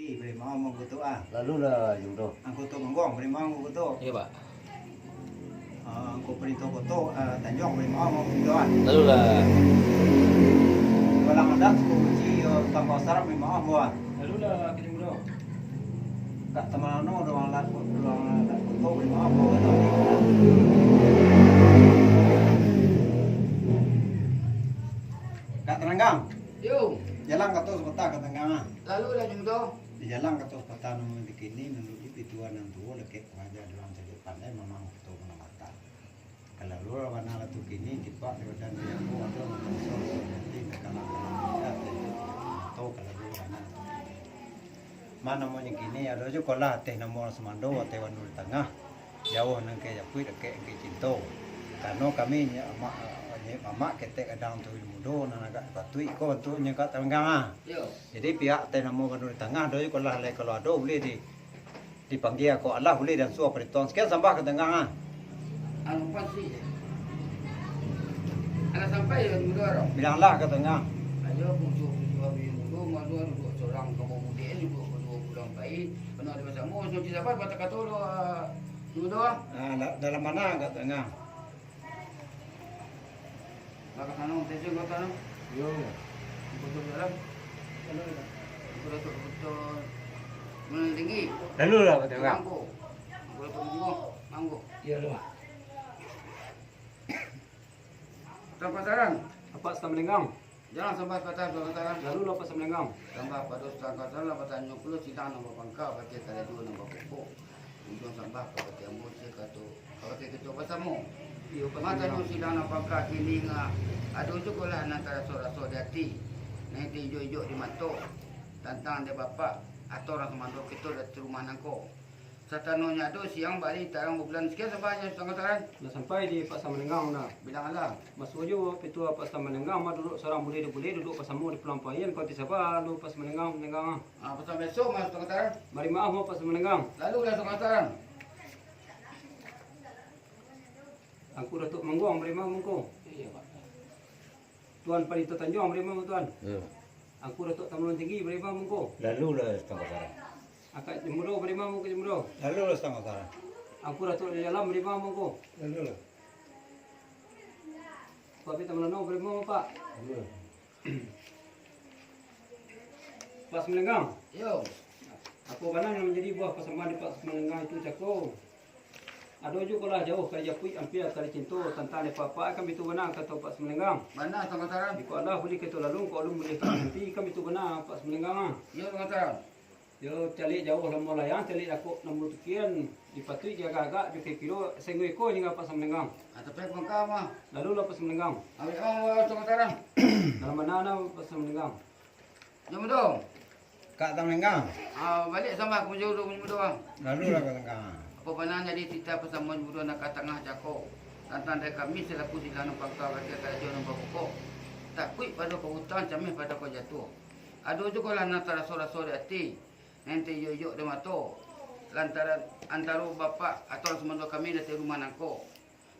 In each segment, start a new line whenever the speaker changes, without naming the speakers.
tinggi boleh mau mengkutuk ah.
Lalu lah jumlah.
Angkutuk menggong boleh mau mengkutuk.
Iya Pak.
Angkut perintah kutuk Tanjung boleh mau mengkutuk ah.
Lalu lah.
Kalau ada kunci tangkau sarap boleh mau buat.
Lalu lah kita mula.
Kak teman no doang lat kutuk boleh mau buat. Kak Tenanggang.
Yo,
Jalan ke atas peta ke tengah.
lalu lah jumlah.
Di jalan ke atas peta nomor dikini menuju pituan yang tua leket wajah dalam sejak pandai memang betul menamatan. Kalau lu warna latu kini tipak dan dia mau ada mengonsol nanti kalau bisa atau kalau lu warna mana mau kini ada juga lah teh nomor semando teh wanul tengah jauh nang ke japui ke cinto. Karena kami mama ketek kadang tu mudo nang agak batui ko tu nyangka tengah.
Yo,
Jadi pihak teh namo kanur tengah doi kalau le kalau ada boleh dipanggil ko Allah boleh dan suap periton sekian sambah ke tengah.
anu pasti. Anak sampai ya jumlah orang.
Bilanglah ke tengah.
Ayo kucu habis dulu malu dua seorang kamu muda ini dua bulan baik. Penuh ada masa mau suci sabar baca kata dua.
Dalam mana ke tengah?
Maka tanam tejo kata tanam.
Yo.
Betul dalam. Betul. Mana tinggi?
Lalu lah kita tengah.
Mangko. Betul juga. Mangko.
Iya lu.
Tanpa saran.
Apa sama lenggang?
Jangan sampai kata saran.
Lalu lah apa sama lenggang?
Tambah pada setengah saran lah pada nyoklo sidang nombor pangkal pakai kali dua nombor pokok. Untuk sampai pada ambil sekatu. Kalau kita pasamu.
Iya apa
Mata nu sidang nombor pangkal kini ngah. Ada juga lah antara saudara-saudara hati. Nanti hijau-hijau di mato. Tantang dia bapak atau orang komando kita dari rumah nangko. Satanonya tu siang balik tarang bulan sekian sampai setengah saran.
Dah sampai di Pak Samalenggang dah.
Bilang Allah.
Mas Wojo itu Pak Samalenggang mah duduk seorang boleh duduk pas samu di pelampaian kau ti siapa lu Pak Samalenggang Samalenggang.
Pasal besok mas setengah saran.
Mari maaf mau Pak Samalenggang.
Lalu dah setengah saran.
Aku Datuk Manggong beri maaf mengko.
Iya pak.
Tuan Palito Tanjung beri maaf tuan.
Ya.
Aku Datuk Tamulan Tinggi beri maaf mengko.
Lalu lah setengah saran.
Akak Jemuro beri maaf mengko Jemuro.
Lalu lah setengah saran.
Aku Datuk Dalam beri maaf mengko.
Lalu lah.
Pak Pita Melano beri maaf Pak. Pak Samalenggang.
Yo.
Aku banang yang menjadi buah persamaan di Pak Samalenggang itu cako. Ada juga lah jauh kali Japui hampir kali Cinto tentang ni papa kami tu benang kata Pak Samalenggang.
Mana setengah saran?
Jika Allah boleh kita lalu kalau boleh nanti kami tu benang Pak Samalenggang.
Yo setengah saran.
Yo calik jauh lama layang calik aku 60 sekian dipatui jaga agak di kilo sengwe ko hingga Pak Samalenggang.
Tapi pangkal mah.
Lalu lah Pak Samalenggang.
Ambil setengah saran.
Dalam mana Pak Samalenggang.
Jom dong.
Kak Tenanggang.
Balik sama aku jauh dua.
Lalu lah ke tengah.
Apa benar jadi kita persamaan berdua nak tengah jako. Tantang dari kami selaku silano pangkal pakai kerja nombor pokok. Tak kuit pada kehutan camih pada kau jatuh. Ada juga lah antara saudara-saudara hati. Nanti yo de mato. Lantaran antara bapak atau semua kami dari rumah nangko.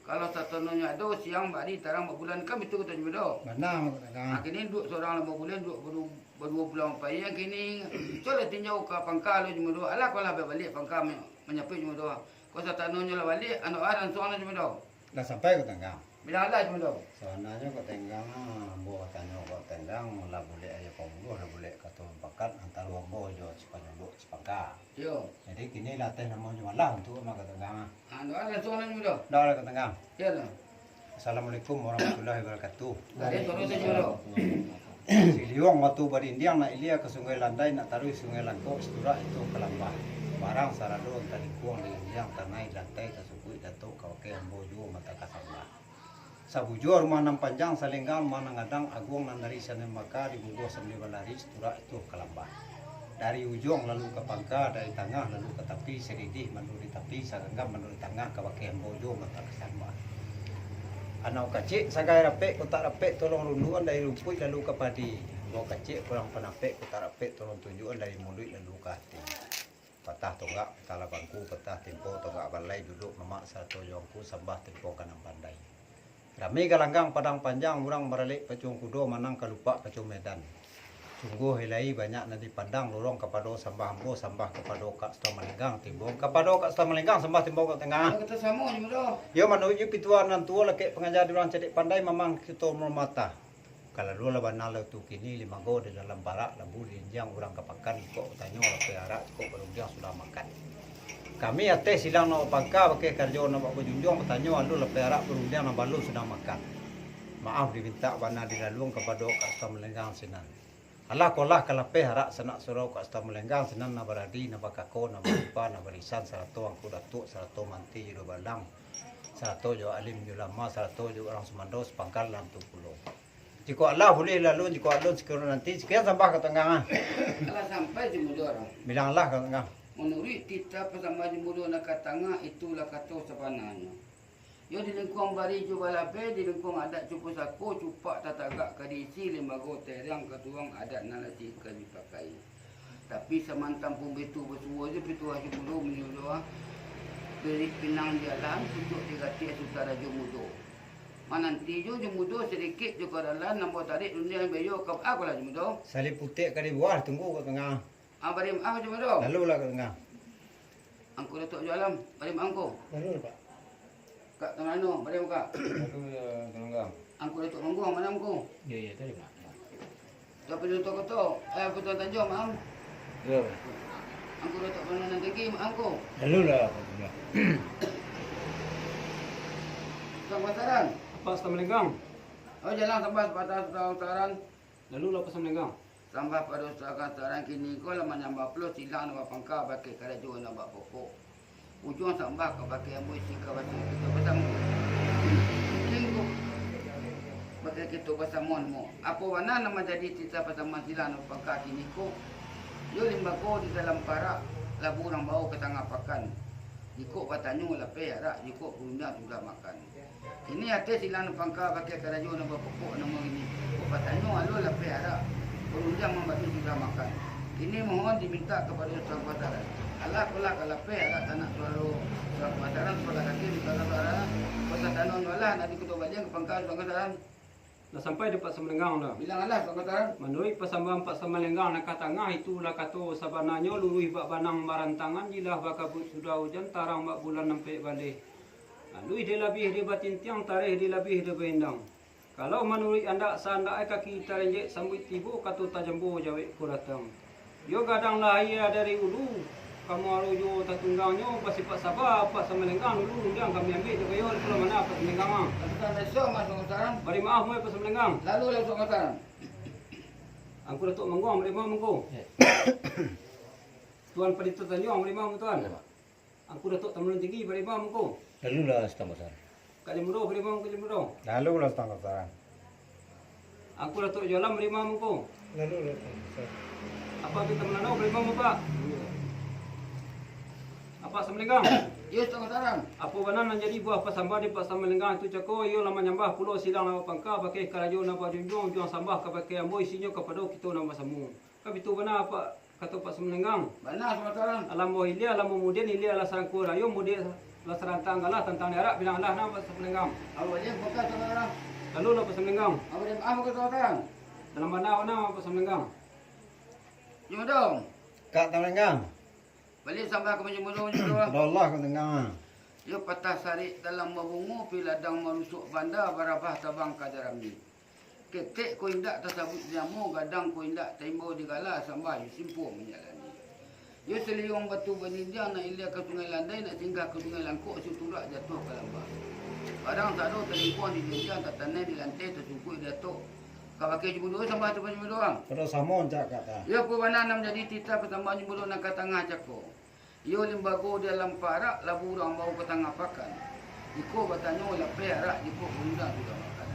Kalau satunya ada siang bari tarang bulan kami tu kita jual.
Mana ke tengah?
Kini duduk seorang 5 bulan duduk berdua bulan payah kini. Soalnya tinjau ke pangkal cuma dua. Alah kalau balik pangkal menyapai cuma dua. Kau satunya lah balik anak orang soalnya cuma dua.
Dah sampai ke tengah.
Bilang ada cuma dua.
Soalnya ke tengah buat tanya ke tengah lah boleh aja kamu lah boleh kata pakat antara wambo jo Cipanjang Cipangka.
Yo.
Jadi kini latih nama cuma lah untuk mak ke tengah.
Anak orang soalnya cuma dua.
Dah ke tengah.
Ya lah.
Assalamualaikum warahmatullahi wabarakatuh.
Dia terus cuma dua.
Siliwang waktu berindiang nak ilia ke sungai Landai nak taruh sungai Langkok setura itu kelambah. Barang sarado tadi kuang di indiang tanai lantai ke suku datuk kawake ambojo mata kasamba. Sabujur rumah nam panjang salinggang mana ngadang agung nan dari sana maka di bugo sambil balari setura itu kelambah. Dari ujung lalu ke pangka, dari tengah lalu ke tepi seridih menurut tepi sagenggam menurut tengah kawake ambojo mata kasamba. Anak kecil sagai rapek kotak rapek tolong runduan dari rumput lalu ke padi. Mau kecil kurang penapek kotak rapek tolong tunjukan dari mulut lalu ke hati. Patah tonggak tala bangku patah tempo tonggak balai duduk memak satu jongku sembah tempo kanang pandai. Rami galanggang padang panjang murang meralik pecung kudo manang kalupa pecung medan. Sungguh hilai banyak nanti pandang lorong kepada sambah ambo sambah kepada kak Stam Malenggang timbong kepada kak Stam Malenggang sambah timbong kat tengah.
Kita sama je muda.
Yo menuju pituan nan tua lek pengajar orang cedik pandai memang kita mermata. Kalau dulu bana tu kini 5 go di dalam barak lembu linjang orang kepakan kok tanya orang peara kok berunjang sudah makan. Kami ate silang nak pangka pakai kerja nak buat junjung bertanya alu le peara berunjang nak balu sudah makan. Maaf diminta bana dilalung kepada kak Stam Malenggang sinan. Allah kolah kalape harak sanak surau kat Stam Malenggang sinan na baradi na bakako na baripa na barisan sarato ang kudatuk sarato manti judo balang sarato jo alim jo lama sarato jo orang semando sepangkal dalam tu pulau. Jika Allah boleh lalu jika Allah sekarang nanti sekian sampai ke tengah.
Kalau sampai di muda orang.
Bilang Allah ke tengah.
Menurut kita pasama di muda nak kat tengah itulah kata sebenarnya. Yo di lingkung bari ju balabe di lingkung adat cupu sako cupak tatagak kadisi 5 go terang ketuang adat nalasi ke dipakai. Tapi semantam pun betu bersua je betu haji mudo menyuruh beri pinang di alam tujuk digati sutara jumudo. Mananti jo jumudo sedikit jo kadalan nampak tarik dunia beyo ke aku lah jumudo.
Salib putih ke di bawah tunggu ke tengah.
Bari maaf jumudo.
Lalu lah ke tengah.
Angku datuk jo alam bari angku.
Lalu Pak.
Kak Tamano, bari muka.
Aku Malenggang.
Angku datuk manggung mana angku?
Ya tadi Pak.
Tapi datuk koto, Putuan Tanjung maaf.
Ya.
Angku datuk mana nanti angku.
Lalu lah.
Sang pasaran.
Apa Stam Malenggang?
Oh jalan sampai batas pasaran.
Lalu lah Stam Malenggang.
Sampai pada pasaran kini ko lama nyambah plus silang nak pangka pakai kerajaan nak buat pokok. Ujung sampai ke pakai ambil sika pasal kita pasal lingku. Pakai kita pasal mo. Apa warna nama jadi kita pasal silang nak pangka kini ko. Yo limbago di dalam parak labu orang bau ke tengah pakan. Jiko patanyo lape arak jiko punya sudah makan. Ini ada silang pangka pakai kerajaan nak buat pokok nama ini. Jiko patanyo alu lape arak punya membantu sudah makan. Ini mohon diminta kepada sang pasaran. Allah pula kalau pe arak tanah selalu sang pasaran pula kaki di pasaran. Pasaran wala nanti kita balik ke pangkal sang pasaran.
Dah sampai di Pak Stam Malenggang dah.
Bilang Allah sang pasaran.
Menurut pasamban Pak Stam Malenggang nak tengah itulah kata sabananya luluh bak banang barantangan jilah bakabut sudah hujan tarang bak bulan sampai balik. Lui dia lebih dia batin tiang tarikh dia lebih dia berendang. Kalau menurut anda seandainya kaki kita renjek sambut tibu kata tajambo jawab ku datang. Yo gadang lahir dari ulu. Kamu arujo tatunggangnya pasti Pak Sabah Pak Stam Malenggang dulu yang kami ambil tu kayo kalau mana Pak Stam Malenggang.
Kita besok masuk pasaran.
Bari maaf mai Pak Stam Malenggang.
Lalu masuk pasaran.
Angku datuk manggung beri maaf manggung. Tuan Padita Tanjung beri maaf tuan. Angku datuk Tamulan Tinggi beri maaf manggung.
Lalu lah Stam Besar.
Kak Jemuro beri maaf Kak Jemuro.
Lalu lah Stam Pasaran.
Angku datuk Jolam beri maaf manggung.
Lalu lah Stam Pasaran.
Apa kita menanau beri maaf Pak? Apa Stam Malenggang?
Yo sang pasaran.
Apa benar nak jadi buah pasambah di Pak Stam Malenggang itu cako yo lama nyambah pulau silang nama pangka pakai kerajaan nama junjung juang sambah ke pakai ambo isinya kepada kita nama samu. Kami tu benar apa kata Pak Stam Malenggang?
Benar sang pasaran.
Alam mo hilia alam mo mudin hilia alam sarangku rayo mudin alam sarantang galah tentang darat bilang Allah nama Pak Stam Malenggang.
Awak dia buka sang pasaran.
Lalu lah Pak Stam Malenggang.
Awak dia maaf ke sang pasaran.
Dalam mana Pak Stam Malenggang?
Jumudong.
Kak Stam Malenggang.
Balik sampai ke jumudong jumudong.
Ada Allah ke tengah.
Yo patah sarik dalam mabungu piladang marusuk banda barabah tabang kadarami. Ketek ko indak tasabut jamu gadang ko indak tembo digala sampai simpu menjalani. Yo seliung batu beninjang nak ilia ke sungai landai nak singgah ke sungai langkuk siturak jatuh ke lambah. Barang tak ada terlipuan di jenjang tak tanai di lantai tersungkui datuk. Kau pakai jumudong sampai tu jumudong orang.
Terus samon cak kata.
Yo ko bana nam jadi tita pertama jumudong nak tengah cako. Yo limbago dalam parak labu orang bau ke tengah pakan. Iko bertanya lah perak iko bunda sudah makan.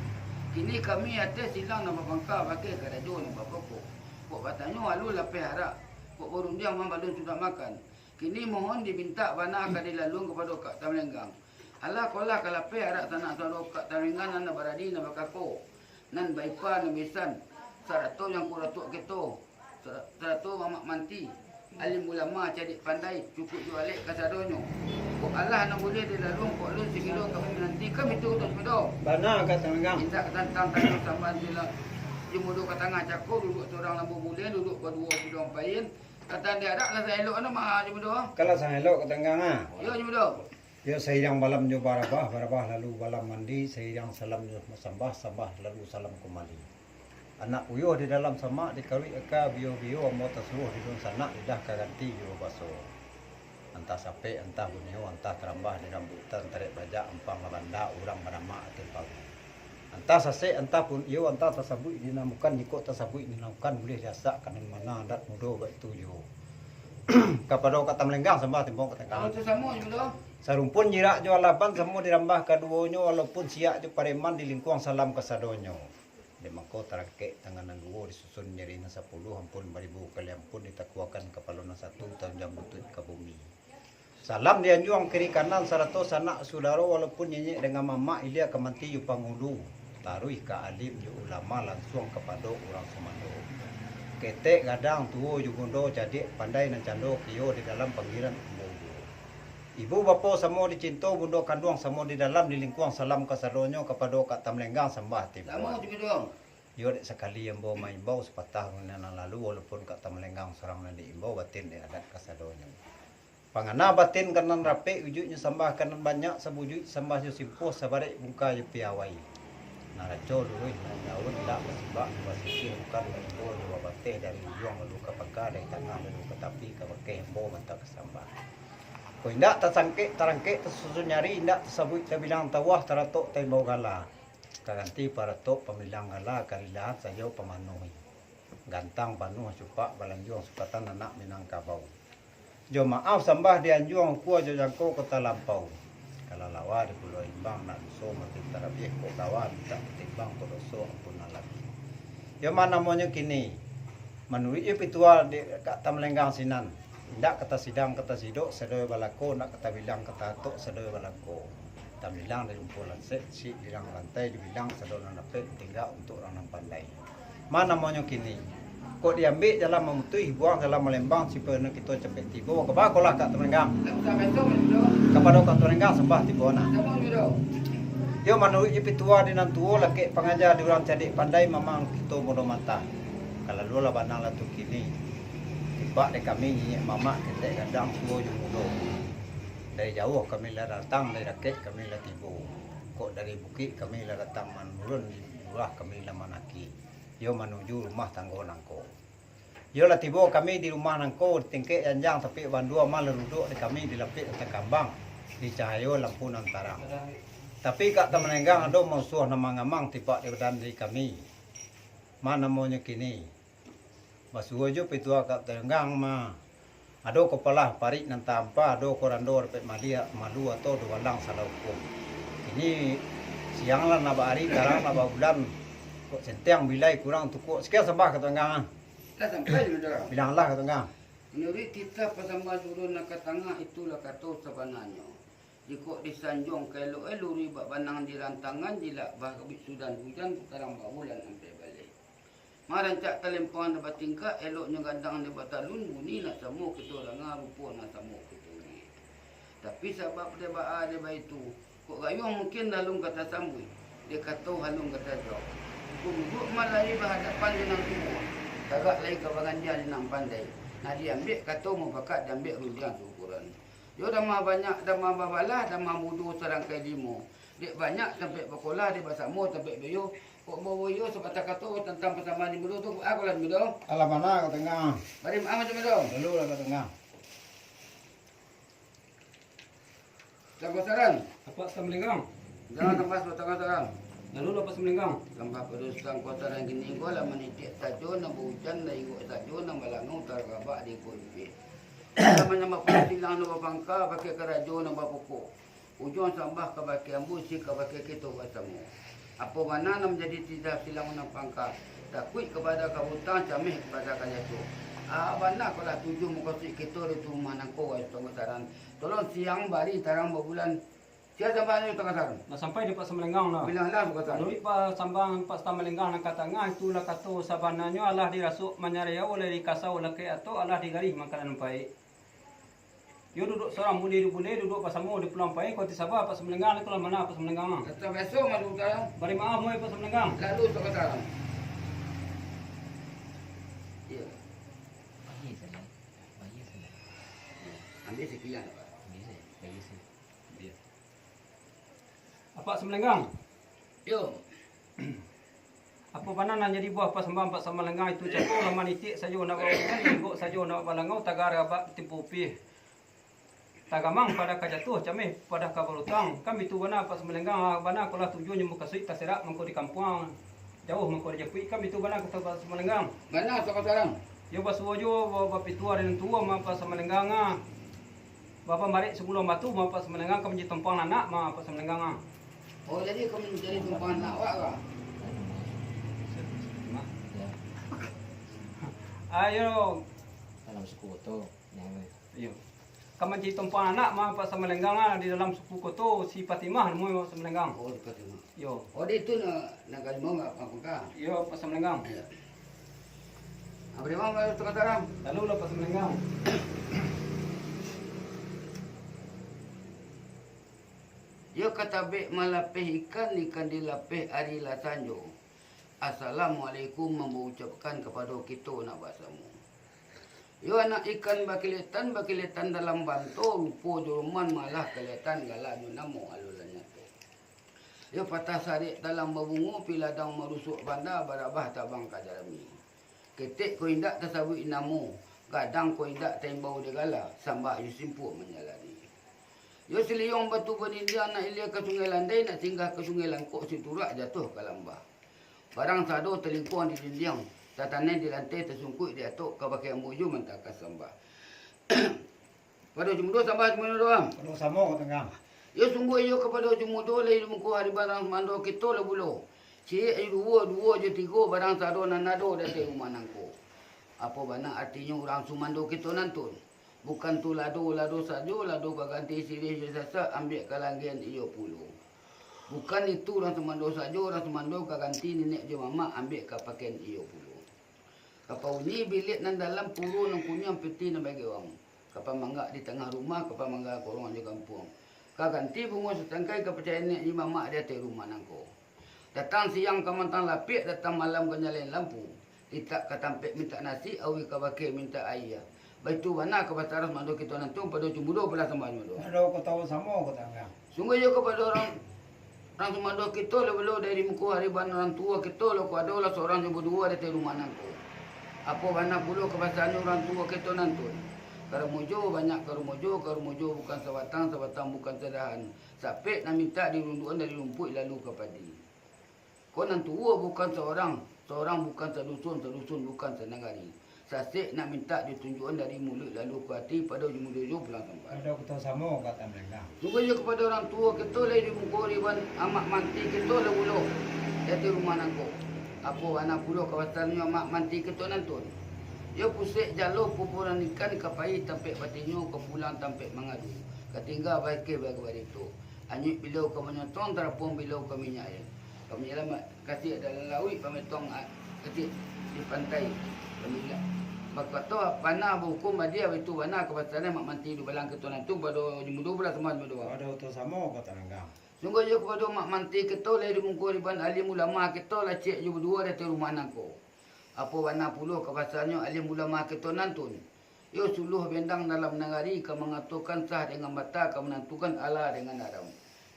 Kini kami ada silang nama pangka pakai kerajaan nama pokok. Kok bertanya lalu lah perak. Kok berundiang mambalun sudah makan. Kini mohon diminta bana akan dilalung kepada Kak Stam Malenggang. Alah kolah kalau perak tanah tanah Kak Stam Malenggang nan beradi nama kako. Nan baipa nan besan. Sarato yang kuratuk kita. Sarato mamak manti. Alim ulama cadik pandai cukup jualek kasadonyo. Kok Allah nak boleh dia lalung kok lu sekilo kami menanti kami tu untuk sepedo.
Bana Kak Stam Malenggang.
Indak tantang tantang samban dia Jemuduk kat tengah cakor, duduk seorang lampu bulan, duduk berdua bidang pain. Kata dia ada lah saya elok nama jemuduk.
Kalau sang elok ketenggang ah.
Yo jemuduk.
Yo seirang balam jo barabah lalu balam mandi, seirang salam jo sambah lalu salam kembali. Anak uyuh di dalam sama dikarui eka bio amo tasruh di dalam sana lidah kaganti jo baso. Entah sape, entah bunio, entah terambah di rambutan, tarik bajak, empang labanda, urang barama atempang. Entah sase, entah pun iyo, entah tasabui dinamukan, jika tasabui dinamukan boleh jasa kanan mana adat mudo baik tu yo. Kapado kata melenggang sembah timbong
Kalau
ketenggang.
tu sama jemuduk.
Sarumpun jirak jo alapan semua dirambah kaduonyo walaupun siak jo pareman di lingkuang salam kasadonyo. Di mangko tarake tangan nangguo disusun nyeri na 10 ampun baribu kali ampun ditakwakan kapalona 1 tahun jam butut ke bumi. Salam dianjuang kiri kanan 100 anak saudara walaupun nyenyek dengan mama ilia kemanti yu pangulu. Tarui ka alim yu ulama langsung kepada orang semando. Ketek gadang tuo yu gondo jadi pandai nan cando kiyo di dalam panggiran umum. Ibu bapa semua dicinta bundo kandung semua di dalam di lingkuang salam kasadonyo kepada kat tamlenggang sembah tiba.
Sama jemuduk.
Yo dek sekali yang bawa main bau sepatah yang lalu walaupun kat tamlenggang seorang nanti imbau batin di adat kasadonyo. Pangana batin kanan rapi ujuknya sembah kanan banyak sebujut sembah yo simpuh sabarek muka yo piawai. Naraco dulu daun dak bersibak bersisih bukan imbau yo bateh dari juang lalu ke peka dari tengah lalu ke tapi ke pakai imbau mentak sembah. Ko indak tasangke tarangke tersusun nyari indak tersebut terbilang tawah teratok tembau gala. Kaganti para tok pemilang gala karilahat sayo pemanui. Gantang panuh cupak balanjuang sukatan anak Minangkabau. Jo maaf sembah dianjuang kuah jo jangko kota lampau. Kalau lawa di Pulau Imbang nak so mati tarabieh ko kawan tak timbang ko doso ampun lagi. Yo mana monyo kini. Menurut pitua di kat tamlenggang sinan. Ndak kata sidang kata sidok sedoi balako nak kata bilang kata tok sedoi balako. Tam bilang dari umpulan si bilang lantai dibilang sedoi napet tinggal untuk orang pandai. Mana monyo kini? Kok diambil dalam memutui buang dalam melembang si pernah kita cepet tiba ke bakolah kat Temenggang.
Sampai tu jemuduk.
Kepada kat Temenggang sembah tiba na.
Sama jemuduk.
Yo menurut pitua di nantuo laki pengajar di orang cadik pandai memang kita bodoh mata. Kalau lu lah banang lah tu kini. Tiba de kami nyiak mama kita gadang tuo jumudo. Dari jauh kami lah datang dari rakyat kami lah tibo. Kok dari bukit kami lah datang manurun di bawah kami lah manaki. Yo menuju rumah tanggo nangko. Yo lah tibo kami di rumah nangko tingkek janjang tapi bandua malah duduk di kami di lapik atas kambang di cahayo lampu nantarang. Tapi kat Temenggang ada musuh nama ngamang tiba di badan di kami. Mana maunya kini? Basuh jo pitua kat Temenggang mah. Ado kepala parik nan tampa, ado korando repet malia malu atau do walang salah hukum. Ini siang lah naba hari, karang naba bulan. Kok sentiang bilai kurang tukuk. Sekian sembah kat Temenggang.
Tak sampai jemuduk.
Bilanglah kat Temenggang.
Menurut kita pasama turun nak tengah itulah kata sebenarnya. Jika disanjung kalau eluri bak banang di rantangan jila bah sudan hujan sekarang bulan sampai balik. Maran cak telempuan dapat tingkah eloknya gandang di batalun bunyi nak semua kita orang rupa nak semua kita ni. Tapi sebab dia ba dia itu kok gayung mungkin halung kata sambui. Dia kata halung kata jauh. Duduk malai berhadapan dengan tubuh. Kagak lagi kawangan dia nak pandai. Nah dia ambil kata mau bakat dia ambil rujian ukuran. Yo dah mah banyak dah mah babalah dah mah mudu serangkai limo. Dia banyak sampai berkolah dia bersama sampai beyo. Kok bawa yo sepatah kata tentang persamaan di mudu tu aku lah mudu.
Alah mana kat Temenggang?
Bari maaf macam mudu.
Lalu lah kat Temenggang.
Tengok saran.
Apa Temenggang?
Jangan tempat tengah saran.
Lalu lepas Temenggang.
Lambah pedusang kota yang gini gua lah menitik tajo na hujan na igo tajo na malangaw targaba di kulpi. Namanya mapusilang na babangka pakai kerajo na bapuko. Ujung sambah ka pakai ambusi ka pakai kito wasamu. Apa mana nam jadi tidak silang na pangka. Takut kepada kabutan camih kepada kayato. Bana kalau 7 muka si kito di rumah nangko ay tongataran. Tolong siang bari tarang bulan. Siapa sampai ni tongataran?
Nah sampai di Pas Temenggang lah.
Bilang lah tongataran.
Lalu pa sambang Pas Temenggang nak katangah itulah kata sabananyo Allah dirasuk menyaraya oleh dikasau laki atau Allah digarih makanan baik. Yo duduk seorang bule duduk pasamu di Pulau Pai kau tisaba Pas Temenggang itu lah mana Pas Temenggang.
Kata besok malu tarang.
Bari maaf moi Pas Temenggang.
Lalu tongataran. Ambil sekian.
Bisa, bagi sih. Dia.
Apa semelenggang?
Yo.
Apa panana jadi buah pas sembang pak semelenggang itu cakap lama nitik saja nak bawa kan ikut saja nak balangau tagara ba tipupi. Tagamang pada kajatuh cameh pada kabarutang kami tu bana pas semelenggang bana kala tujuannya muka suit taserak mengko di kampung jauh mengko di Japui kami tu bana kata pas semelenggang.
Mana sok sekarang?
Yo basuajo bapa pitua dan tua ma pas semelenggang ah. Bapa marik sebelum batu ma pas semelenggang kami di tempang anak ma pas semelenggang ah.
Oh jadi kamu jadi tumpang nak awak ke?
Ya,
Ayo
dalam suku itu yang
Iyo. Kamu jadi tumpang anak mah pas semelenggang di dalam suku koto si Fatimah nemu semelenggang.
Oh dekat tu.
Yo.
Oh dia tu nak kali mau enggak apa-apa.
Yo pas semelenggang.
Apa dia mau kalau tukar sekarang?
Lalu lah pas semelenggang.
Yo kata be malapeh ikan dilapeh ari la sanjo. Assalamualaikum mengucapkan kepada kita nak bahasamu. Yo anak ikan bakilitan dalam banto rupo juruman malah kelihatan galanya namo alulannya tu. Yo patah sarik dalam babungu piladang merusuk banda barabah tabang kajarami. Ketik ko indak tasabui namo, gadang ko indak tembau degala sambah yusimpu menyalani. Yo siliong batu benindia nak ilia ke sungai landai nak singgah ke sungai langkok siturak jatuh ke lambah. Barang sado terlingkuan di dindiang. Tatanai di lantai tersungkut di atuk ke pakai ambuju mentakas sambah. Pada jumudo sambah jumudo doang.
Kalau sama kau tengah.
Yo sungguh yo kepada jumudo lai muku hari barang mando kita le bulo. Cik ai dua je tiga barang sado nanado dari rumah nangko. Apa bana artinya orang sumando kita nantun. Bukan tu lado saja lado ka ganti sirih sasa ambil kalanggian iyo puluh. Bukan itu orang semando saja orang semando ka ganti nenek je mama ambil ka pakaian iyo puluh. Kapau ni bilik nan dalam puru nang kunyang peti nan bagi orang. Kapau mangga di tengah rumah, kapau mangga korong di kampung. Ka ganti bunga setangkai kepercayaan nek ni mama dia te rumah nangko. Datang siang ka mantang lapik, datang malam ka nyalain lampu. Itak ka tampek minta nasi, awi ka bakil minta air. Baitu bana ka bataras mando kita nantung pada jumudo belah sambal jumudo.
Ada kau tahu sama kau tengah.
Sungguh yo kepada orang sumando kita le dari muka hari ban orang tua kita lo ko ada seorang yang berdua di rumah nangko. Apa banyak puluh kebasahannya orang tua kita nantun. Karumojo banyak karumojo bukan sabatang bukan sedahan. Sampai nak minta dirunduan dari rumput lalu ke padi. Kau nantua bukan seorang bukan sedusun bukan senagari. Sasik nak minta ditunjukan dari mulut lalu ke hati pada jumudo pulang sampai.
Ada kau tahu sama kau tengah.
Juga kepada orang tua kita lagi di muka riban amak manti kita le bulu. Di rumah nangko. Apa anak puluh kawasannya mak manti kita nantun. Dia pusik jalur pupuran ikan kapai tampek batinyo ke pulang tampek mengadu. Ketinggal baik ke bagi itu. Anyut bilau ke menyotong terapung bilau ke minyak air. Kami lama kasih dalam laut pametong kecil di pantai. Kami Bakata panah hukum dia itu panah kawasannya mak manti di balang kita nantun pada jumudo belah sama jumudo.
Ada kau tahu sama kau tengah.
Sungguh je kepada mak manti kita lai di muka riban alim ulama kita lah cik je berdua dari rumah nangko. Apa warna puluh kepasalnya alim ulama kita nantun. Yo suluh bendang dalam negari ke mengaturkan sah dengan mata ke menentukan Allah dengan haram.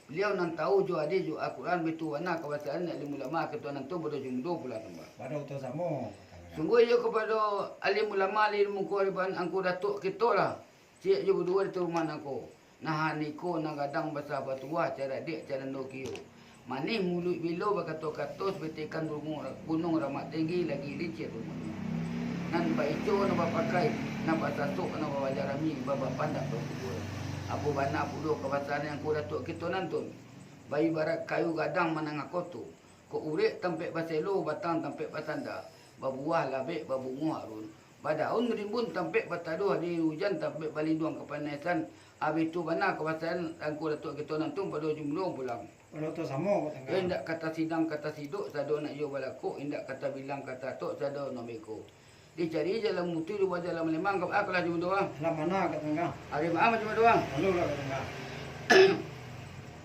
Beliau nan tahu jo ade jo Al-Quran betul warna kepasalnya alim ulama kita nantun pada jumudo pula tambah.
Ada kau tahu sama.
Sungguh je kepada alim ulama di muka riban angku datuk kita lah. Cik je berdua dari rumah nangko. Nah niko nagadang bahasa batuah cara dek cara nokio. Manih mulut bilo bakato-kato seperti ikan gunung ramat tinggi lagi licin rumah. Nan baico na pakai na batasok na bawajarami baba pandak berkubur. Apo bana pulo kawasan yang ku datuk kita nantun. Bayi barat kayu gadang manangakoto. Ko urek tampek baselo batang tampek basanda. Babuah labek babunguh arun. Badaun merimbun tampek bataduh di hujan tampek balinduang kepanasan. Habis tu mana kawasan angku datuk kita nantung pada jumlah pulang.
Ada kau tahu sama kau tengah.
Indak kata sidang kata siduk sado nak yo balako, indak kata bilang kata tok sado nomeko. Dicari jalan mutu dua jalan lemang kau aku lah cuma doang.
Dalam mana kau tengah?
Hari malam cuma doang.
Lalu lah kau tengah.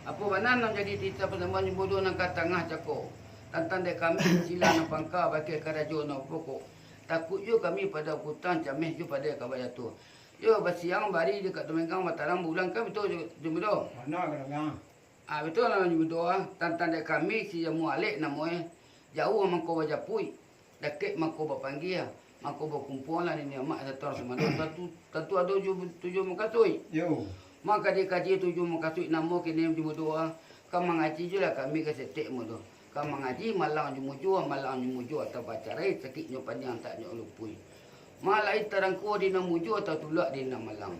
Apa mana nak jadi tita persembahan bodoh nak kat tengah cako. Tantan dek kami sila nak pangka bakal karajo nak pokok. Takut yo kami pada hutan cameh yo pada kabaya tu. Yo basiang bari dekat Temenggang Mataram bulan kan betul jumbo.
Mana kadang
Betul lah jumbo tantan dek kami si jamu alik namoy. Jauh mangko bajapui. Dekek mangko bapanggil. Mangko berkumpul lah ni mak satu orang semua. Tentu ada tujuh makasui.
Yo.
Maka dia kaji tujuh makasui namo kini jumbo Kau mengaji je lah kami ke setek mu tu. Kau mengaji malang jumujua atau baca rai sakitnya panjang tak nyok lupui. Malai terangku di nama muju atau tulak di nama malang.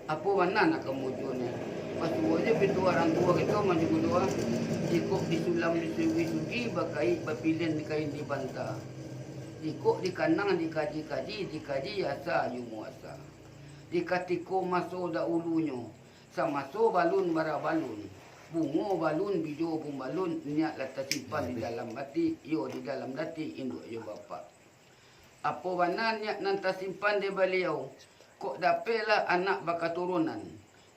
Apa mana nak kemuju ni? Pas dua je pintu orang tua kita maju kedua. Jikuk disulam disuwi bakai bapilin dikain di banta. Jikuk di kanang dikaji asa yumuasa. Dikatiko masuk ulunya. Samaso balun bara balun. Bungo balun bijo bung balun niat letak simpan di dalam hati, yo di dalam hati induk yo bapa. Apa mana niat nanti simpan di beliau. Kok dapatlah anak bakaturunan.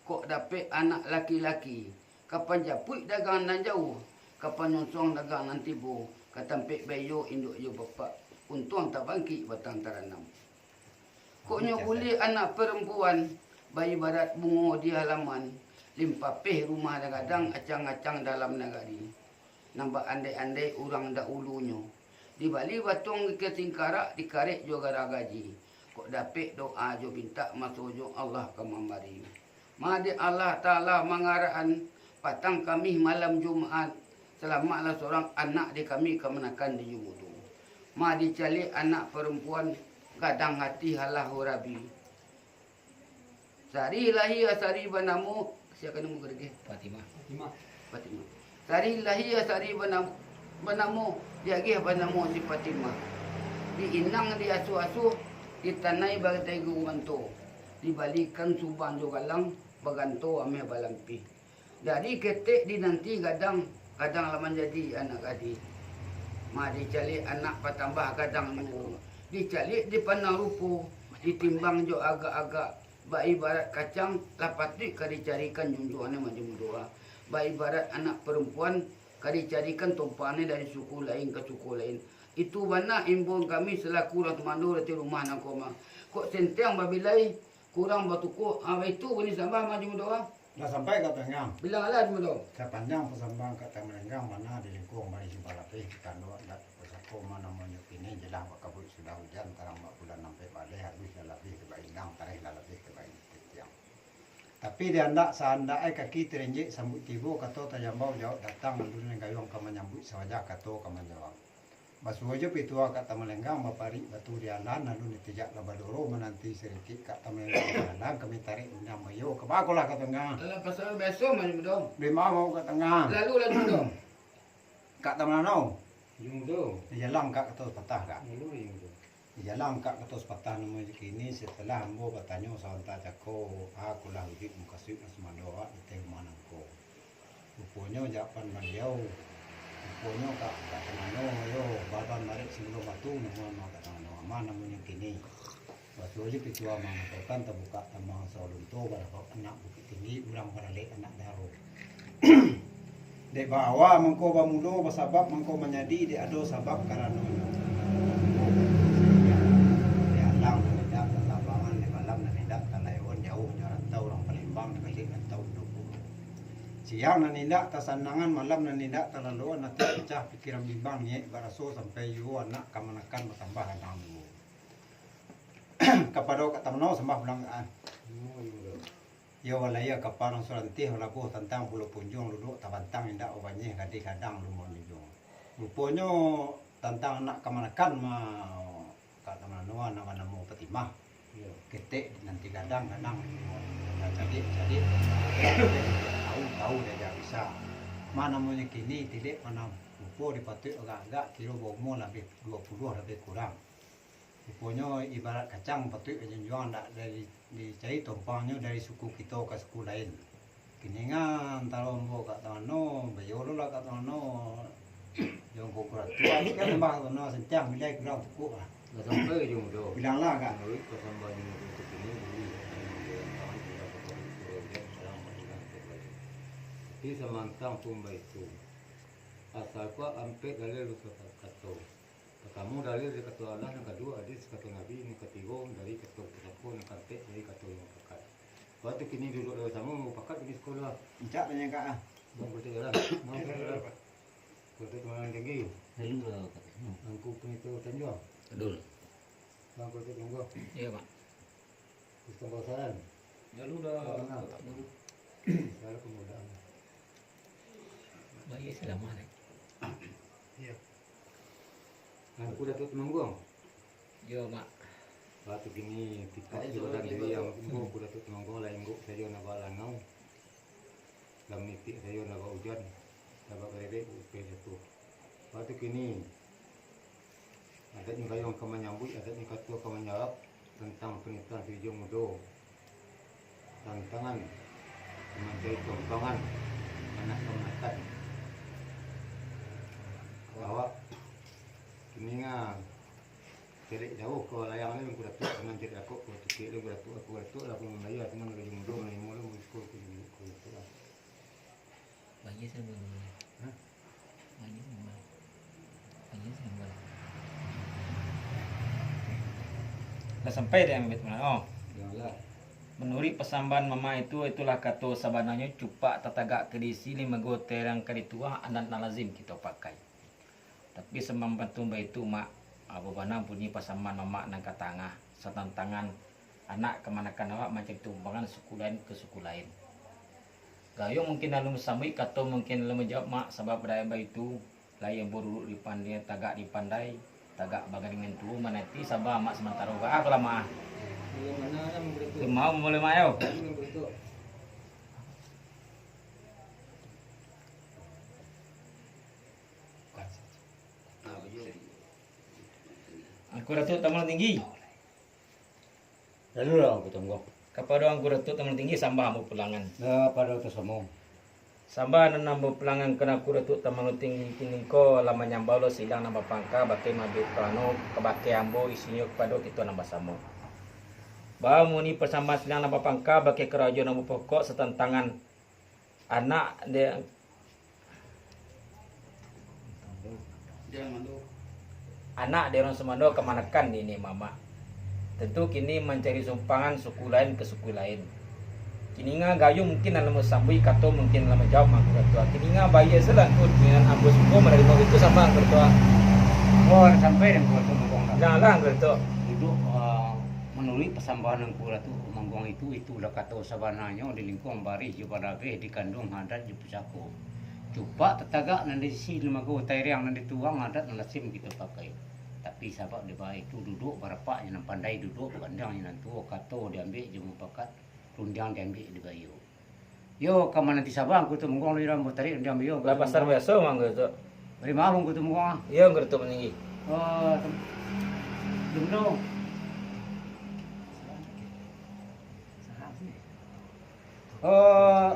Kok dapat anak laki-laki. Kapan japui dagang nan jauh. Kapan nyonsong dagang nan tibu. Katampik bayo induk yo bapa. Untung tak bangkit batang taranam. Koknya boleh anak perempuan. Bayi barat bungo di halaman. Limpapih rumah kadang acang-acang dalam negari. Nampak andai-andai orang dahulunya. Di Bali batung ke tingkarak dikarik juga gaji. Kok dapat doa jo minta masuk jo Allah ke memberi. Madi Allah Ta'ala mengaraan patang kami malam Jumaat. Selamatlah seorang anak di kami kemenakan di Jumudu. Madi calik anak perempuan kadang hati halah hurabi. Sari lahir sari banamu. Siapa nama kerja?
Fatimah.
Fatimah. Sari lahir sari banamu. Dia gih banamu si Fatimah. Di inang di asuh-asuh. Di tanai bagai gumanto. Dibalikan subang juga lang. Baganto ame balampi. Dari ketek di nanti kadang laman jadi anak adik. Ma dicalik anak patambah kadang nunggu. Dicalik di panang rupu. Ditimbang jo agak-agak. Ba ibarat kacang lapat ni kari carikan junjuannya macam doa. Ba ibarat anak perempuan kari carikan tumpahannya dari suku lain ke suku lain. Itu mana imbun kami selaku orang temandu di rumah nak koma. Kok sentiang babilai kurang batuku. Itu boleh sambah macam doa.
Dah sampai kat Tenggang.
Bilang alat macam doa.
Sepanjang pesambang kat Tenggang mana di lingkung mari Simpalapih kita doa dak pesako mana namanya kini jelang kabut sudah hujan tarang bulan sampai balik habis lebih ke Baindang tarikh lebih ke Baindang. Tapi dia hendak seandai kaki terenjik sambut tibu kato tajambau jauh datang dulu dengan gayung kamu menyambut sahaja kato kamu jawab. Basu aja pitua kat Tamalenggang bapari batu dia lan lalu ditijak labadoro menanti sedikit kat Tamalenggang lan kami tarik undang mayo ke bagolah kat tengah.
Dalam pasal besok macam doa.
Bima mau kat tengah.
Lalu doa.
Kat Tamalano.
Jumdo.
Dia jalan kat ketos patah kak.
Lalu jumdo.
Dia jalan kat ketos patah nama kini setelah ambo bertanya santa jako aku lah wujud muka suit semua doa di mana ko. Rupanya jawapan beliau. Rupanya kat Tamalano yo badan narik sebelum batu nama kat Tamalano mana namanya kini. Waktu aja pitua mengatakan terbuka tambang Saulunto berapa anak bukit tinggi ulang baralik anak daru. Dek bawa mengko bamulo basabab mengko menyadi di ado sabab karena dia alang tidak lapangan di malam dan tidak talayon jauh jarak tahu orang Palembang kali dan tahu dulu. Siang dan tidak tasanangan malam dan tidak terlalu nanti pecah pikiran bimbang ni baraso sampai yu anak kamanakan bertambah anak dulu. Kepada kat Tamno sembah belanggaan. Ya walaya kaparang surantih walapu tentang pulau punjung duduk tabantang indak obanye kadang-kadang lumon junjung. Rupanya tentang anak kemanakan kat Tamanoa nama Fatimah. Ketek nanti kadang-kadang jadi tahu dia bisa. Mana namanya kini tidak mana rupo dipatut agak-agak kilo bomo lebih 20 lebih kurang. Rupanya ibarat kacang patut penjualan tak dari dicari tumpangnya dari suku kita ke suku lain. Kiningan tahu mau kat Tamano, bayolo lah kat Tamano. Jangan kau kuat. Tua ni kan sembah Tamano sentiang bilai kurang cukup lah.
Dah sampai jumdo.
Bilang lah kan.
Lalu ke sambal jumdo untuk ini beli. Di semantang pun baik tu. Asal ku ampe kali lu kato.
Pertama dalil dari kata Allah, yang kedua hadis kata Nabi, yang ketiga dari kata Rasul, yang keempat dari kata yang pakat. Waktu kini duduk bersama mau pakat di sekolah.
Encak tanya kak ah.
Bang betul jalan. Bang betul jalan. Betul teman tinggi.
Lalu lah katanya.
Angku penito tanjung.
Dul.
Bang betul tunggu.
Iya mak.
Sistem kawasan.
Lalu dah.
Saya kemudahan.
Bayi selama ni.
Iya. Angku datuk temanggung.
Yo mak.
Waktu kini kita juga dari yang umur aku datuk temanggung lain guk saya nak balangau. Dalam nitik saya nak hujan. Dapat kereta upaya jatuh. Waktu kini ada yang kaya akan menyambut, ada yang kata akan menjawab tentang pernikahan video muda, tantangan mencari tontongan anak kemenatan. Awak kini ngah cari jauh ke layang ni, aku datuk dengan cari aku tukik aku datuk lah aku membayar dengan gaji muda menerima lu sekolah aku datuk lah.
Bayi selama ni.
Hah?
Bayi selama. Bayi selama.
Dah sampai dah ambil mana? Oh,
Janganlah.
menuri pesamban mama itulah kata sabananya cupak tatagak kedisi lima go terang kaditua anak lazim kita pakai. Tapi sembang bantu itu mak abu banang bunyi pesamban mama nang katangah setantangan anak kemanakan awak macam tumpangan suku lain ke suku lain. Gayung mungkin lalu samui kata mungkin lalu menjawab mak sebab daya itu lain buruk di pandai tagak di pandai tagak bagai dengan tu mana ti sabah mak sementara ga kalau mak
Yang mana dah memberitahu?
mau boleh mak yo.
Yang memberitahu.
Aku datuk tamu tinggi.
Lalu lah aku tunggu.
Kepada aku datuk tamu tinggi sambah mau pulangan.
Dah pada tu semua.
Sambah dan nambah pulangan kena aku datuk tamu tinggi kini ko lama nyambau lo silang nambah pangka bakai mabit plano kebakai ambo isinya kepada kita nambah samo. Bahawa muni persamaan silang nambah pangka bakai kerajaan nambah pokok setentangan anak dia
Jangan mandu.
anak dia orang semando kemanakan ini mama. Tentu kini mencari sumpangan suku lain ke suku lain. Kini nga gayung mungkin dalam sambui kato mungkin dalam jawab mak ketua. Kini nga bayar selangkut dengan ambus ko menerima itu sama ketua.
Oh, sampai dan kuat tu manggung dah.
Janganlah ketua.
Duduk menurut persambahan yang kuat tu manggung itulah kata sabananya di lingkung baris jubarabe di kandung hadat di pusako. Cupak tetagak nanti si lima go tairiang nanti tuang hadat nalasim kita pakai. Tapi sahabat di bawah itu duduk berapa yang pandai duduk berandang yang tu kato diambil jemu pakat rundang diambil di bayu. Yo kaman nanti sabang aku tu manggung di rambut tarik diambil yo.
Lah pasar biasa mang ketua.
Beri malam aku tu manggung.
Ya ketua meninggi.
Oh, dulu. Oh,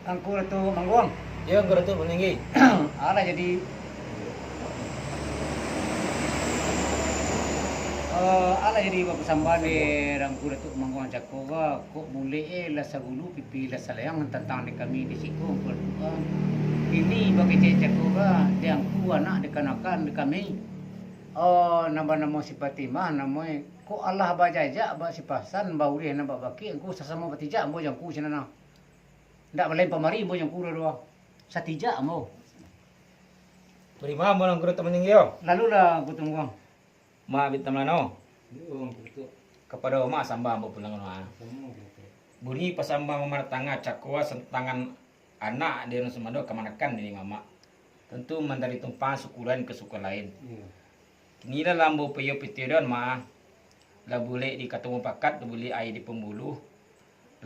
angku tu manggung.
Ya ketua meninggi.
Ala jadi ala jadi persambahan di rangku tu manggung cakoga kok boleh lah sagulu pipi lah salayang tentang di kami di siku berdua. Ini bagi cek cakoga yang ku anak dikanakan di kami. Oh, nama-nama si Fatimah namanya ko Allah bajaja ba si Pasan ba uri na babaki angku sasama batija mo yang ku sinana. Ndak balai pamari mo yang ku dua. Satija mo.
Beri maaf orang ketua meninggi yo.
Lalu lah aku tunggu.
Ma bit tamlano.
Yo betul.
Kepada mak sambah mau pulangan mak.
Semua betul.
Buni pasambah memartanga cakwa sentangan anak dia orang semando kemanakan ini mama. Tentu mentari tumpang suku lain ke suku lain.
Iya.
Kini lah lambu peyo pitiran ma. Lah boleh di katu pakat, boleh air di pembuluh.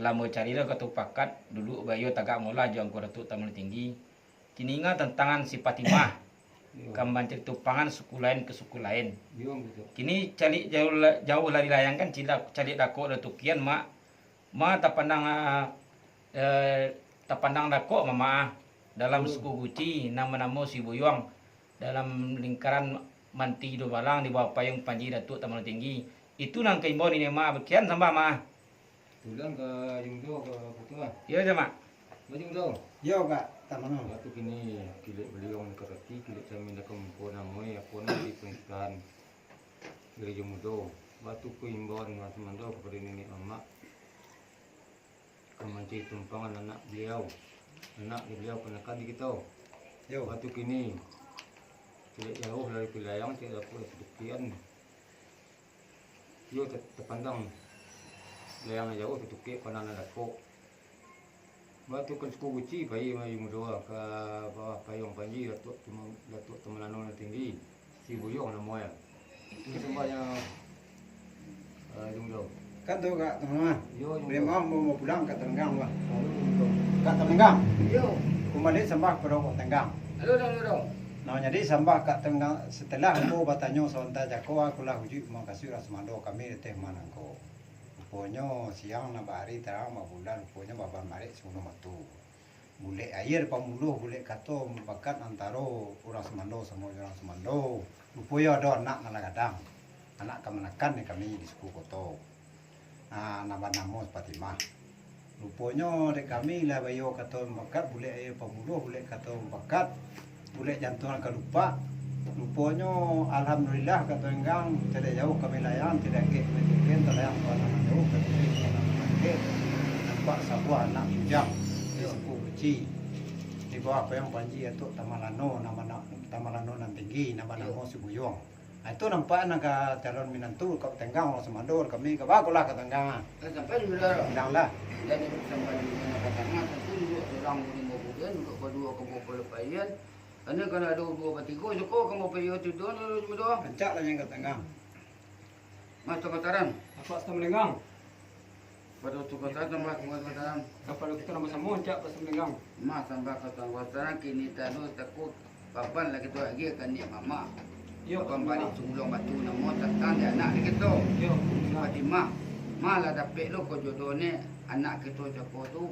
Lambu cari lah katu pakat, dulu bayo tagak mula juang kuratu tamu tinggi. Kini ingat tentangan si Fatimah. Kamban cari tumpangan suku lain ke suku lain.
Yo betul.
Kini cari jauh lari layangkan cari dako ada tukian mak. Ma tak pandang dako mama dalam suku Guci nama-nama si Buyuang dalam lingkaran manti do balang di bawah payung Panji Datuk Taman Tinggi itu nang keimbon ini ma bekian sambah ma.
Tulang ke jumdo ke betul lah.
Ya je mak.
Jumdo.
Yo kak. Tak mana.
Waktu kini kilik beliau nak rati kilik kami nak kumpul namai apa nanti pernikahan gereja muda. Waktu ku imbauan mas mandau kepada nenek mama kemanci tumpangan anak beliau kenakan di kita.
Yo.
Waktu kini kilik jauh dari wilayah tidak dapat ketukian. Yo terpandang layang jauh ketukian kanan dapat. Waktu kan suku uci bayi mayu muda ke bawah payung panji datuk temelano tinggi si buyong namanya. Itu sembahnya jumlah.
Kan tu kak teman.
Yo
Boleh mau pulang kat Tenggang lah.
jumlah.
Kat Tenggang.
Yo.
Kembali sembah pada kat Tenggang.
Halo.
Nah jadi sembah kat Tenggang setelah aku bertanya sonta jako aku lah uji mau kasih rasmando kami di teh mana ko. Rupanya siang na hari terang bulan rupanya baban marik suno matu. Bule air pamuluh bule kato membakat antara orang Semando sama orang Semando. Rupanya ada anak kadang. Anak kemenakan ni kami di suku koto. Nama Fatimah. Rupanya dek kami lah bayo kato membakat bule air pamuluh bule kato membakat bule jantungan kelupa. Rupanya alhamdulillah kata enggang tidak jauh kami layan tidak ke mungkin terlayang pada jauh ke nampak sebuah anak bujang di sepuh uci di bawah apa yang panji itu Tamalano nan tinggi nama Sibuyong. Itu nampak anak calon minantu kau Tenggang orang Semandor kami ke bagulah ke Tenggang.
Sampai di Belara.
Bilanglah.
Jadi sampai di Belara tentu duduk orang lima bulan duduk berdua ke bawah lepayan. Karena kalau ada dua bertiga, cukup kamu pergi itu dulu berdua.
Pencak lah yang ke Tenggang.
Mas Tukataran.
Apa setengah melenggang?
Pada Tukataran tambah Tukataran.
Kalau kita nama sama, cak pas melenggang.
Mas tambah Tukataran kini tanu takut papan lagi tu lagi kan dia mama.
Yo,
Papan balik sebelum batu nama tentang dia anak kita.
Yo,
Fatimah. Malah dapat lo ko jodoh ni anak kita cakap tu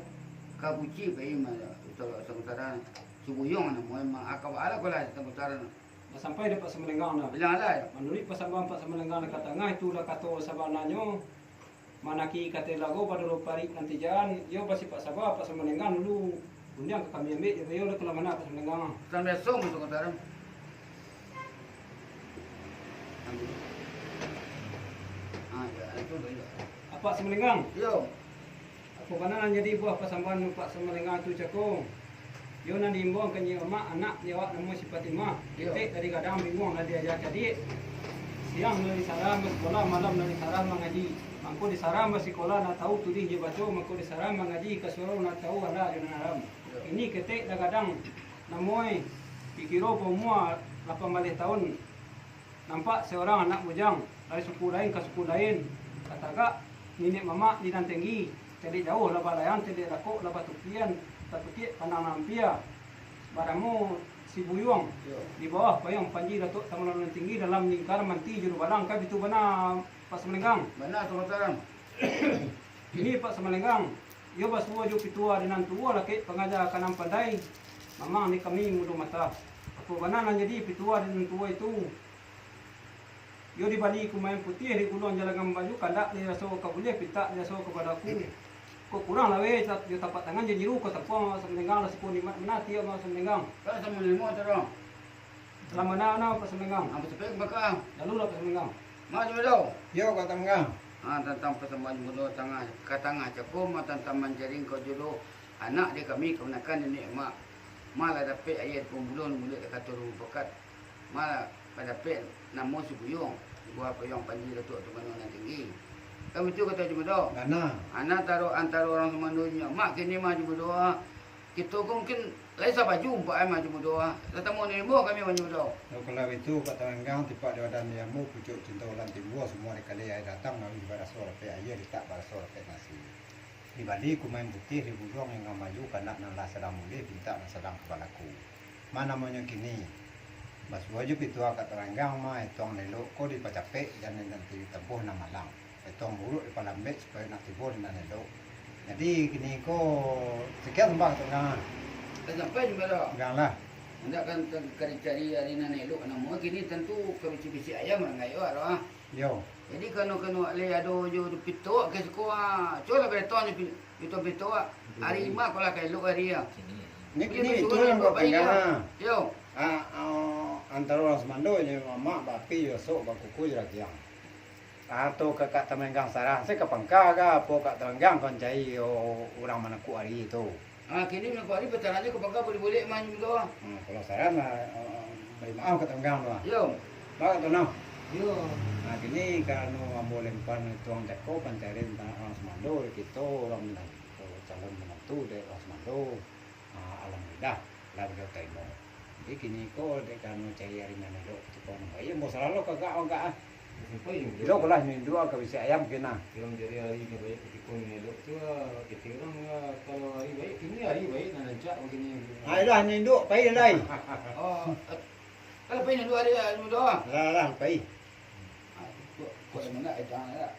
kabuci bayi mana Tukataran. Subuyong nama memang akal ala ko lah Tukataran.
sampai dapat semelenggang dah.
Bilang lah.
Menurut pasangan Pak Semelenggang dekat tengah itulah kata sabananyo manaki kata lagu pada parik nanti jalan yo pasti Pak Sabah Pak Semelenggang dulu undang ke kami ambil dia yo ke mana Pak Semelenggang.
Sampai som Tukataran. Ya, itu dia.
Apa Semelenggang?
Yo,
Apa kana jadi buah pasangan Pak Semelenggang tu cakong. Yo nan diimbang kan ye mak anak dia wak nama si Fatimah. Titik dari kadang bingung lah dia ajak adik. Siang dari saram sekolah, malam dari saram mengaji. Mangko di saram sekolah nak tahu tudih je baca, mangko di saram mengaji ke suruh nak tahu ada di haram. Ini ketik dah kadang namoy pikiro pemua 18 tahun. Nampak seorang anak bujang dari suku lain ke suku lain. Kataga nenek mama di nan tinggi, tidak jauh lah balayan, tidak rakok lah batukian. Tapi panang nampia baramu si buyung di bawah payung panji datuk Tamalano tinggi dalam lingkar manti juru balang kah itu benar Pak Semelenggang.
benar Tukataran.
Ini Pak Semelenggang yo basua jo pitua dinan tua laki pengajar kanam pandai mamang ni kami mudu mata apa benar nan jadi pitua dinan tua itu yo di bali kumain putih di ulun jalan baju kandak ni raso ka boleh pita ni raso kepadaku kok kurang lah weh dia tapak tangan je jiru ko tapong Semelenggang lah sepun mana tiap mau Semelenggang
Kan sama lima terang.
dalam mana Pak Semelenggang
Apa sepek bakal?
lalu lah Pak Semelenggang
Maju dah.
Yo kat Tenggang.
Tentang pertemuan jodoh tengah ke tengah cakum tentang menjaring kau jodoh anak dia kami kemenakan nenek mak malah dapat ayat pembulun mulut kata rumah pekat malah pada dapat nama Sibuyong buah payung panji datuk Tamalano nan tinggi. Kami tu kata cuma doa.
Mana?
Anak taruh antara orang Semandonya. Mak kini maju berdoa. Kita pun mungkin lain siapa jumpa maju berdoa. Tetamu ni buah kami maju berdoa.
Kalau itu kat Tenggang tipak dia dan dia mu pucuk cinta ulang timur semua dikali air datang lalu ibadah suara pe air ditak pada suara pe nasi. Di Bali ku main putih di bulong yang maju kanak nan lah sedang mulih minta nan sedang kepalaku. Mana namanya kini? Bas wajib itu kat Tenggang mah etong lelo ko di pacape dan nanti tempuh nama lang. Etong buruk di palambet supaya nak timbul nan lelo. Jadi kini ko sekian sembah Tenggang.
Dan sampai juga dah.
Tenggang lah.
Hendak kan cari hari nan elok nama kini tentu kebisi ayam orang gayo ah.
Yo.
Jadi kanu le ado jo pito ke sekolah. Coba beton pito hari lima kalau kai elok hari ya.
Ini itu yang kau pegang.
Yo.
Antara orang Semando ni mak bapi yo sok bakuku lagi yang. Atau kakak temenggang sarang saya ke pangka ke apa kak temenggang kon cai orang mana ku hari itu.
Kini nak hari bertarannya ke bangka boleh-boleh main juga.
Kalau sarang beri maaf ke temenggang tu.
Yo.
Baik tu noh.
Yo.
Kini kalau ambo lempan tuang jako pancarin orang Semando kita orang minat calon menantu dari orang Semando. Alhamdulillah lah beliau temo. Jadi kini ko dekan cai hari mana dok tukon. Iya mau selalu kagak enggak. Dilo ko lah ni dua ka bisa ayam kena.
Yang jadi hari ini baik ketika ini dok tu kita orang kalau hari baik ini hari baik nak lancar begini.
Ai dah ni duk pai lai.
Oh. Kalau pengen dua hari doa.
Lah pai.
Kau mana itu anak?